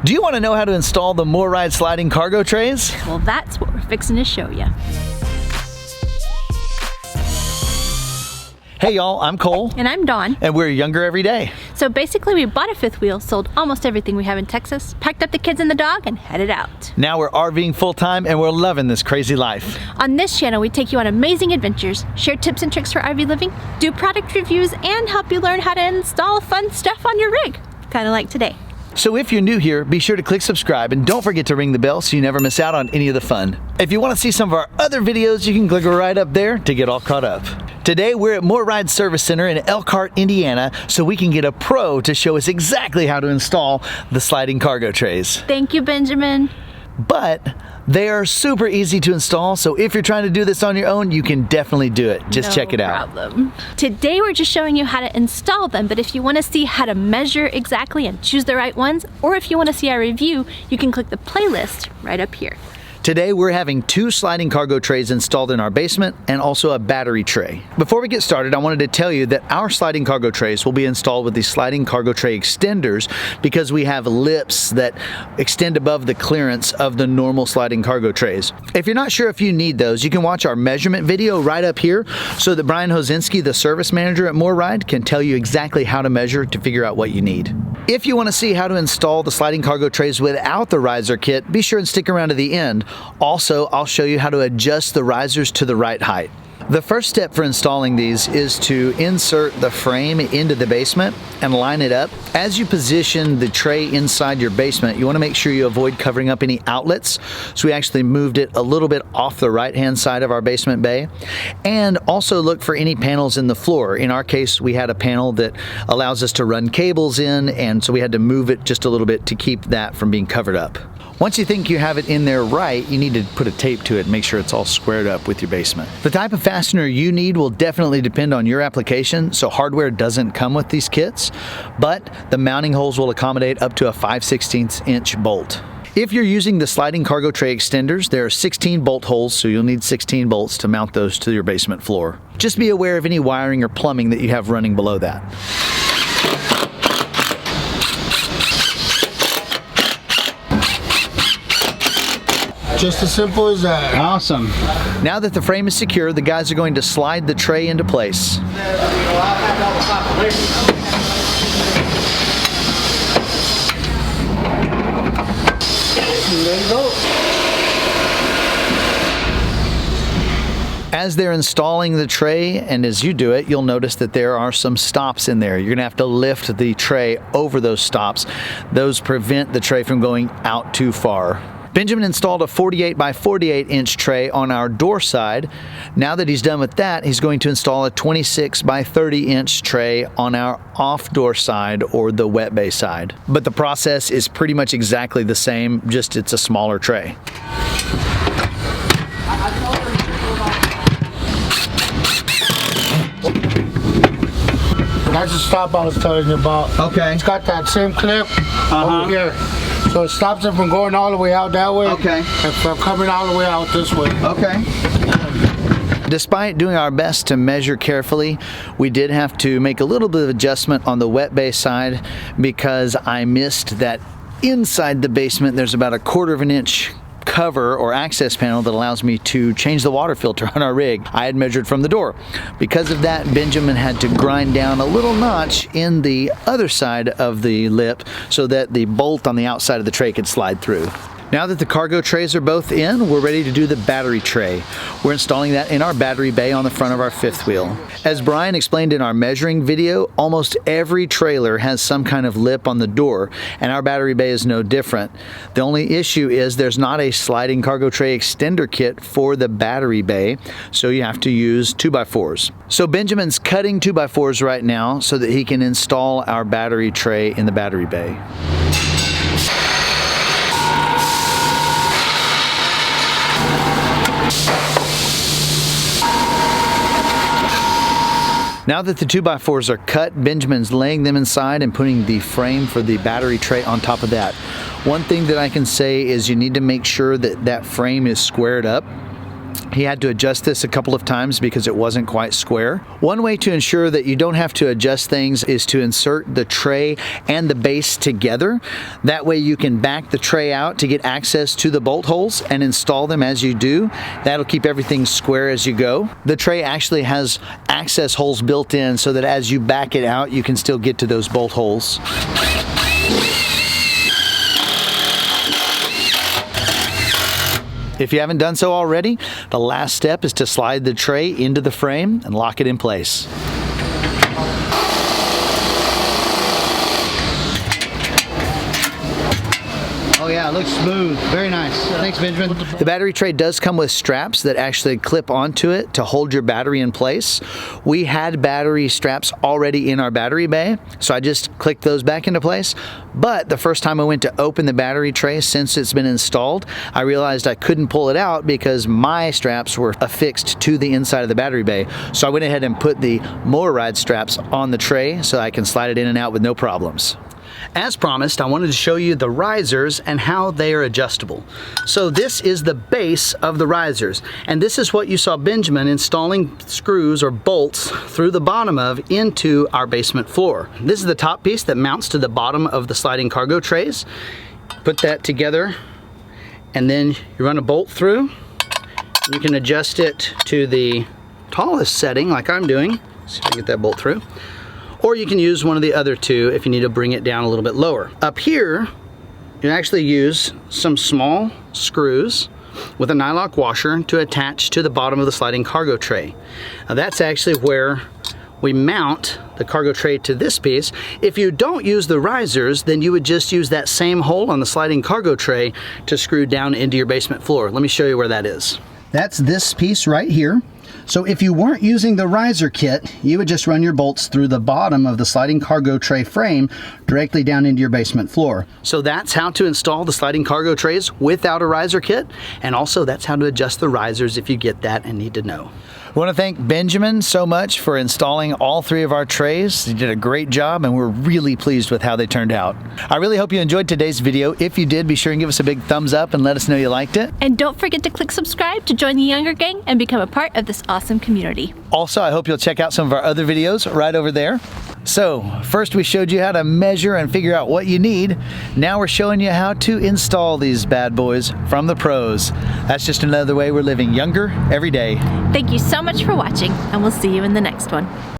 Do you want to know how to install the MORryde sliding cargo trays? Well, that's what we're fixing to show you. Hey y'all, I'm Cole. And I'm Dawn. And we're younger every day. So basically we bought a fifth wheel, sold almost everything we have in Texas, packed up the kids and the dog, and headed out. Now we're RVing full time and we're loving this crazy life. On this channel, we take you on amazing adventures, share tips and tricks for RV living, do product reviews, and help you learn how to install fun stuff on your rig. Kind of like today. So if you're new here, be sure to click subscribe and don't forget to ring the bell so you never miss out on any of the fun. If you want to see some of our other videos, you can click right up there to get all caught up. Today we're at MORryde Service Center in Elkhart, Indiana, so we can get a pro to show us exactly how to install the sliding cargo trays. Thank you, Benjamin. But they are super easy to install, so if you're trying to do this on your own, you can definitely do it. Just check it out. No problem. Today we're just showing you how to install them, but if you want to see how to measure exactly and choose the right ones, or if you want to see our review, you can click the playlist right up here. Today we're having 2 sliding cargo trays installed in our basement and also a battery tray. Before we get started, I wanted to tell you that our sliding cargo trays will be installed with these sliding cargo tray extenders because we have lips that extend above the clearance of the normal sliding cargo trays. If you're not sure if you need those, you can watch our measurement video right up here so that Brian Hozinski, the service manager at MORryde, can tell you exactly how to measure to figure out what you need. If you want to see how to install the sliding cargo trays without the riser kit, be sure and stick around to the end. Also, I'll show you how to adjust the risers to the right height. The first step for installing these is to insert the frame into the basement and line it up. As you position the tray inside your basement, you want to make sure you avoid covering up any outlets. So we actually moved it a little bit off the right-hand side of our basement bay. And also look for any panels in the floor. In our case, we had a panel that allows us to run cables in, and so we had to move it just a little bit to keep that from being covered up. Once you think you have it in there right, you need to put a tape to it and make sure it's all squared up with your basement. The type of fastener you need will definitely depend on your application, so hardware doesn't come with these kits, but the mounting holes will accommodate up to a 5/16 inch bolt. If you're using the sliding cargo tray extenders, there are 16 bolt holes, so you'll need 16 bolts to mount those to your basement floor. Just be aware of any wiring or plumbing that you have running below that. Just as simple as that. Awesome. Now that the frame is secure, the guys are going to slide the tray into place. There you go. As they're installing the tray, and as you do it, you'll notice that there are some stops in there. You're gonna have to lift the tray over those stops. Those prevent the tray from going out too far. Benjamin installed a 48 by 48 inch tray on our door side. Now that he's done with that, he's going to install a 26 by 30 inch tray on our off door side or the wet bay side. But the process is pretty much exactly the same, just it's a smaller tray. That's the stop I was telling you about. Okay. It's got that same clip over here. So it stops it from going all the way out that way. Okay. And from coming all the way out this way. Okay. Despite doing our best to measure carefully, we did have to make a little bit of adjustment on the wet bay side because I missed that inside the basement there's about a 1/4 of an inch cover or access panel that allows me to change the water filter on our rig. I had measured from the door. Because of that, Benjamin had to grind down a little notch in the other side of the lip so that the bolt on the outside of the tray could slide through. Now that the cargo trays are both in, we're ready to do the battery tray. We're installing that in our battery bay on the front of our fifth wheel. As Brian explained in our measuring video, almost every trailer has some kind of lip on the door, and our battery bay is no different. The only issue is there's not a sliding cargo tray extender kit for the battery bay, so you have to use 2x4s. So Benjamin's cutting 2x4s right now so that he can install our battery tray in the battery bay. Now that the 2x4s are cut, Benjamin's laying them inside and putting the frame for the battery tray on top of that. One thing that I can say is you need to make sure that that frame is squared up. He had to adjust this a couple of times because it wasn't quite square. One way to ensure that you don't have to adjust things is to insert the tray and the base together. That way you can back the tray out to get access to the bolt holes and install them as you do. That'll keep everything square as you go. The tray actually has access holes built in so that as you back it out, you can still get to those bolt holes. If you haven't done so already, the last step is to slide the tray into the frame and lock it in place. Oh yeah, it looks smooth. Very nice. Thanks, Benjamin. The battery tray does come with straps that actually clip onto it to hold your battery in place. We had battery straps already in our battery bay, so I just clicked those back into place. But the first time I went to open the battery tray since it's been installed, I realized I couldn't pull it out because my straps were affixed to the inside of the battery bay. So I went ahead and put the MORryde straps on the tray so I can slide it in and out with no problems. As promised, I wanted to show you the risers and how they are adjustable. So this is the base of the risers, and this is what you saw Benjamin installing screws or bolts through the bottom of into our basement floor. This is the top piece that mounts to the bottom of the sliding cargo trays. Put that together, and then you run a bolt through. You can adjust it to the tallest setting like I'm doing. See if I can get that bolt through. Or you can use one of the other two if you need to bring it down a little bit lower. Up here, you actually use some small screws with a nylock washer to attach to the bottom of the sliding cargo tray. Now that's actually where we mount the cargo tray to this piece. If you don't use the risers, then you would just use that same hole on the sliding cargo tray to screw down into your basement floor. Let me show you where that is. That's this piece right here. So if you weren't using the riser kit, you would just run your bolts through the bottom of the sliding cargo tray frame directly down into your basement floor. So that's how to install the sliding cargo trays without a riser kit, and also that's how to adjust the risers if you get that and need to know. I want to thank Benjamin so much for installing all three of our trays. He did a great job and we're really pleased with how they turned out. I really hope you enjoyed today's video. If you did, be sure and give us a big thumbs up and let us know you liked it. And don't forget to click subscribe to join the Younger Gang and become a part of this awesome community. Also, I hope you'll check out some of our other videos right over there. So, first we showed you how to measure and figure out what you need. Now we're showing you how to install these bad boys from the pros. That's just another way we're living younger every day. Thank you so much for watching, and we'll see you in the next one.